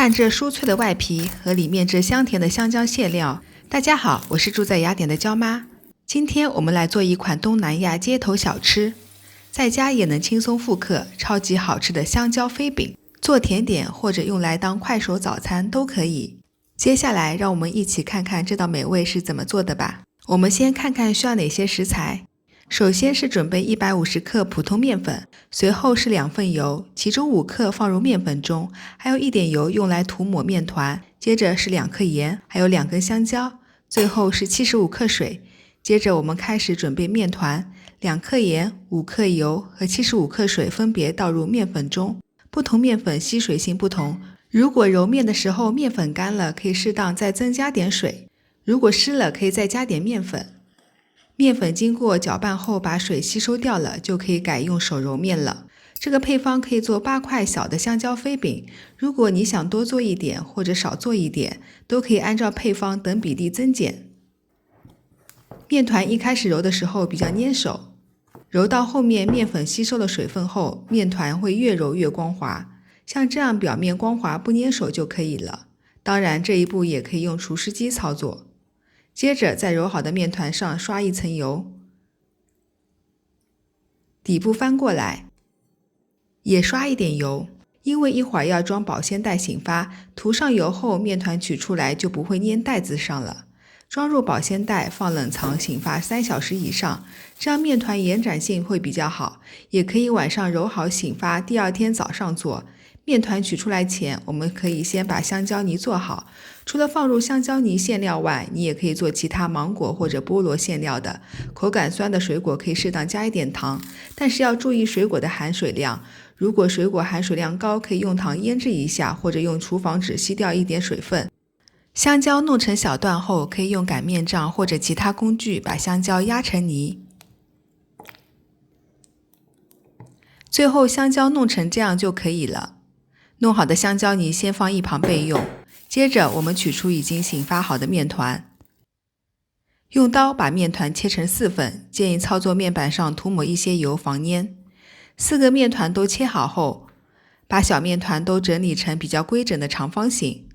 看这酥脆的外皮和里面这香甜的香蕉馅料。大家好，我是住在雅典的娇妈。今天我们来做一款东南亚街头小吃，在家也能轻松复刻，超级好吃的香蕉飞饼，做甜点或者用来当快手早餐都可以。接下来让我们一起看看这道美味是怎么做的吧。我们先看看需要哪些食材。首先是准备150克普通面粉，随后是2份油，其中5克放入面粉中，还有1点油用来涂抹面团，接着是2克盐，还有2根香蕉，最后是75克水。接着我们开始准备面团，2克盐、5克油和75克水分别倒入面粉中。不同面粉吸水性不同，如果揉面的时候面粉干了，可以适当再增加点水，如果湿了可以再加点面粉。面粉经过搅拌后把水吸收掉了，就可以改用手揉面了。这个配方可以做8块小的香蕉飞饼，如果你想多做一点或者少做一点，都可以按照配方等比例增减。面团一开始揉的时候比较粘手，揉到后面面粉吸收了水分后，面团会越揉越光滑，像这样表面光滑不粘手就可以了。当然这一步也可以用厨师机操作。接着在揉好的面团上刷一层油，底部翻过来，也刷一点油，因为一会儿要装保鲜袋醒发，涂上油后面团取出来就不会粘袋子上了。装入保鲜袋放冷藏醒发3小时以上，这样面团延展性会比较好。也可以晚上揉好醒发，第二天早上做。面团取出来前，我们可以先把香蕉泥做好。除了放入香蕉泥馅料外，你也可以做其他芒果或者菠萝馅料的。口感酸的水果可以适当加一点糖，但是要注意水果的含水量。如果水果含水量高，可以用糖腌制一下，或者用厨房纸吸掉一点水分。香蕉弄成小段后，可以用擀面杖或者其他工具把香蕉压成泥。最后香蕉弄成这样就可以了。弄好的香蕉泥先放一旁备用。接着我们取出已经醒发好的面团，用刀把面团切成4份，建议操作面板上涂抹一些油防粘。4个面团都切好后，把小面团都整理成比较规整的长方形，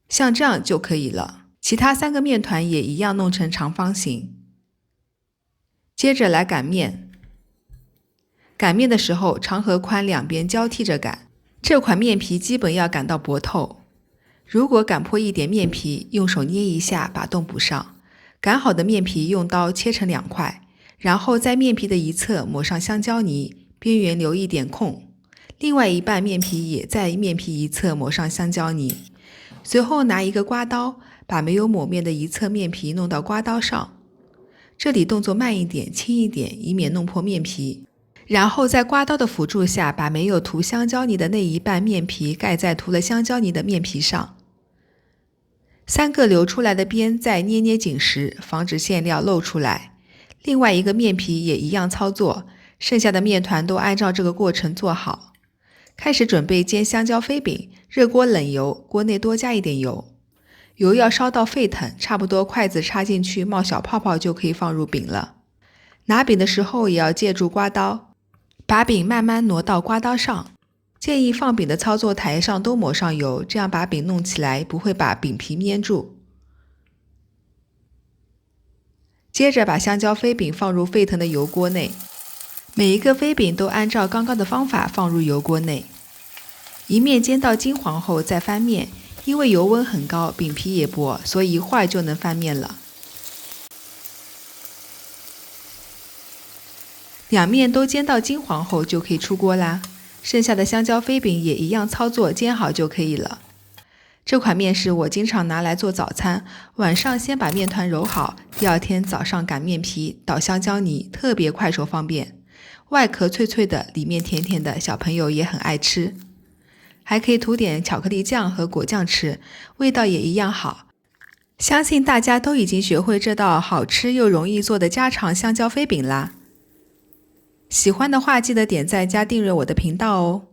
像这样就可以了。其他3个面团也一样弄成长方形。接着来擀面，擀面的时候长和宽两边交替着擀。这款面皮基本要擀到薄透，如果擀破一点面皮，用手捏一下把洞补上。擀好的面皮用刀切成2块，然后在面皮的一侧抹上香蕉泥，边缘留一点空。另外一半面皮也在面皮一侧抹上香蕉泥。随后拿一个刮刀，把没有抹面的一侧面皮弄到刮刀上。这里动作慢一点，轻一点，以免弄破面皮。然后在刮刀的辅助下，把没有涂香蕉泥的那一半面皮盖在涂了香蕉泥的面皮上。3个流出来的边再捏捏紧实，防止馅料漏出来。另外一个面皮也一样操作，剩下的面团都按照这个过程做好。开始准备煎香蕉飞饼，热锅冷油，锅内多加一点油。油要烧到沸腾，差不多筷子插进去冒小泡泡就可以放入饼了。拿饼的时候也要借助刮刀，把饼慢慢挪到刮刀上，建议放饼的操作台上都抹上油，这样把饼弄起来不会把饼皮粘住。接着把香蕉飞饼放入沸腾的油锅内，每一个飞饼都按照刚刚的方法放入油锅内。一面煎到金黄后再翻面，因为油温很高，饼皮也薄，所以一会儿就能翻面了。2面都煎到金黄后就可以出锅啦。剩下的香蕉飞饼也一样操作，煎好就可以了。这款面是我经常拿来做早餐，晚上先把面团揉好，第二天早上擀面皮，倒香蕉泥，特别快手方便。外壳脆脆的，里面甜甜的，小朋友也很爱吃。还可以涂点巧克力酱和果酱吃，味道也一样好。相信大家都已经学会这道好吃又容易做的家常香蕉飞饼啦。喜欢的话记得点赞加订阅我的频道哦。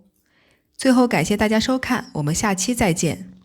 最后感谢大家收看，我们下期再见。